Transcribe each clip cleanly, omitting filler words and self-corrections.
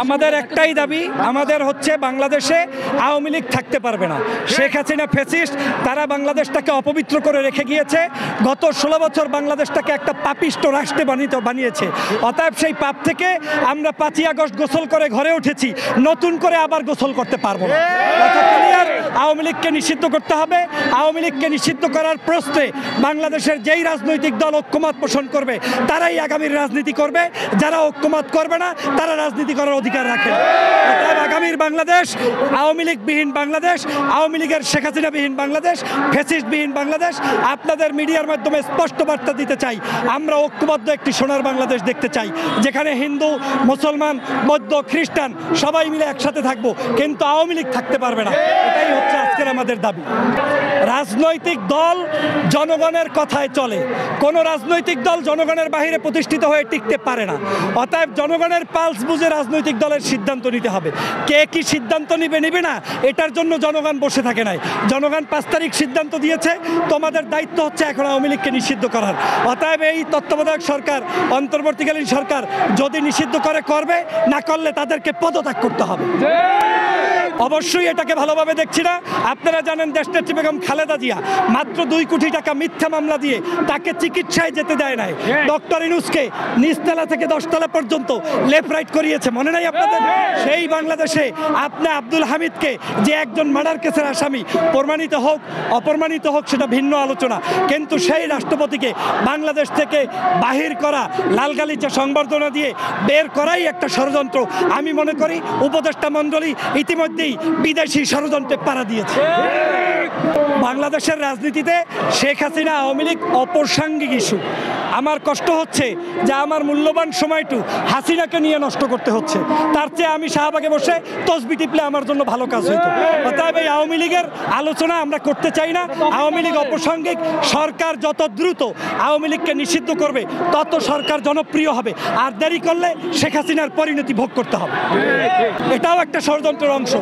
আমাদের একটাই দাবি, আমাদের হচ্ছে বাংলাদেশে আওয়ামী লীগ থাকতে পারবে না। শেখ হাসিনা ফ্যাসিস্ট, তারা বাংলাদেশটাকে অপবিত্র করে রেখে গিয়েছে। গত 16 বছর বাংলাদেশটাকে একটা পাপিষ্ট রাষ্ট্রে বানিয়েছে। অতএব সেই পাপ থেকে আমরা 5ই আগস্ট গোসল করে ঘরে উঠেছি, নতুন করে আবার গোসল করতে পারবো না। আওয়ামী লীগকে নিষিদ্ধ করতে হবে। আওয়ামী লীগকে নিষিদ্ধ করার প্রশ্নে বাংলাদেশের যেই রাজনৈতিক দল ঐক্যমত পোষণ করবে তারাই আগামীর রাজনীতি করবে। যারা ঐক্যমত করবে না তারা রাজনীতি করার অধিকার রাখে। আগামীর বাংলাদেশ আওয়ামী লীগবিহীন বাংলাদেশ, আওয়ামী লীগের শেখ হাসিনাবিহীন বাংলাদেশ, ফ্যাসিস্টবিহীন বাংলাদেশ। আপনাদের মিডিয়ার মাধ্যমে স্পষ্ট বার্তা দিতে চাই, আমরা ঐক্যবদ্ধ একটি সোনার বাংলাদেশ দেখতে চাই, যেখানে হিন্দু, মুসলমান, বৌদ্ধ, খ্রিস্টান সবাই মিলে একসাথে থাকবো, কিন্তু আওয়ামী লীগ থাকতে পারবে না। এটাই হচ্ছে আজকের আমাদের দাবি। রাজনৈতিক দল জনগণের কথায় চলে, কোনো রাজনৈতিক দল জনগণের বাহিরে প্রতিষ্ঠিত হয়ে টিকতে পারে না। অতএব জনগণের পালস বুঝে রাজনৈতিক দলের সিদ্ধান্ত নিতে হবে। কে কি সিদ্ধান্ত নিবে না এটার জন্য জনগণ বসে থাকে নাই। জনগণ 5 তারিখ সিদ্ধান্ত দিয়েছে, তোমাদের দায়িত্ব হচ্ছে এখন আওয়ামী লীগকে নিষিদ্ধ করার। অতএব এই তত্ত্বাবধায়ক সরকার, অন্তর্বর্তীকালীন সরকার যদি নিষিদ্ধ করবে, না করলে তাদেরকে পদত্যাগ করতে হবে। অবশ্যই এটাকে ভালোভাবে দেখছি না। আপনারা জানেন দেশনেত্রী বেগম খালেদা জিয়া মাত্র 2 কোটি টাকা মিথ্যা মামলা দিয়ে তাকে চিকিৎসায় যেতে দেয় নাই। ডক্টর ইউনূসকে নিচতলা থেকে 10 তলা পর্যন্ত লেফট রাইট করিয়েছে, মনে নাই আপনাদের? সেই বাংলাদেশে আপনি আব্দুল হামিদকে, যে একজন মার্ডার কেসের আসামি, প্রমাণিত হোক অপ্রমাণিত হোক সেটা ভিন্ন আলোচনা, কিন্তু সেই রাষ্ট্রপতিকে বাংলাদেশ থেকে বাহির করা, লালগালিচা সংবর্ধনা দিয়ে বের করাই একটা ষড়যন্ত্র। আমি মনে করি উপদেষ্টা মণ্ডলী ইতিমধ্যে বিদেশি ষড়যন্ত্রে পাড়া দিয়েছে। বাংলাদেশের রাজনীতিতে শেখ হাসিনা আওয়ামী লীগ অপ্রাসঙ্গিক ইস্যু। আমার কষ্ট হচ্ছে যে আমার মূল্যবান সময়টু হাসিনাকে নিয়ে নষ্ট করতে হচ্ছে। তার চেয়ে আমি শাহবাগে বসে তসবি টিপলে আমার জন্য ভালো কাজ হইতো। অতএব এই আওয়ামী লীগের আলোচনা আমরা করতে চাই না। আওয়ামী লীগ অপ্রাসঙ্গিক। সরকার যত দ্রুত আওয়ামী লীগকে নিষিদ্ধ করবে তত সরকার জনপ্রিয় হবে, আর দেরি করলে শেখ হাসিনার পরিণতি ভোগ করতে হবে। এটাও একটা ষড়যন্ত্রের অংশ।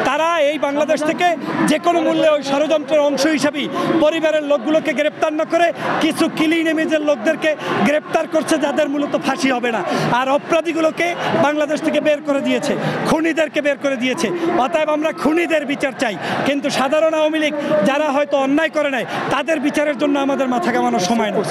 তারা এই বাংলাদেশ থেকে যে কোনো মূল্যে ওই ষড়যন্ত্রের অংশ হিসাবেই পরিবারের লোকগুলোকে গ্রেপ্তার না করে কিছু ক্লিন ইমেজের লোকদেরকে গ্রেপ্তার করছে, যাদের মূলত ফাঁসি হবে না। আর অপরাধীগুলোকে বাংলাদেশ থেকে বের করে দিয়েছে, খুনিদেরকে বের করে দিয়েছে। অতএব আমরা খুনিদের বিচার চাই, কিন্তু সাধারণ আওয়ামী লীগ যারা হয়তো অন্যায় করে নাই তাদের বিচারের জন্য আমাদের মাথা ঘামানোর সময় নেই।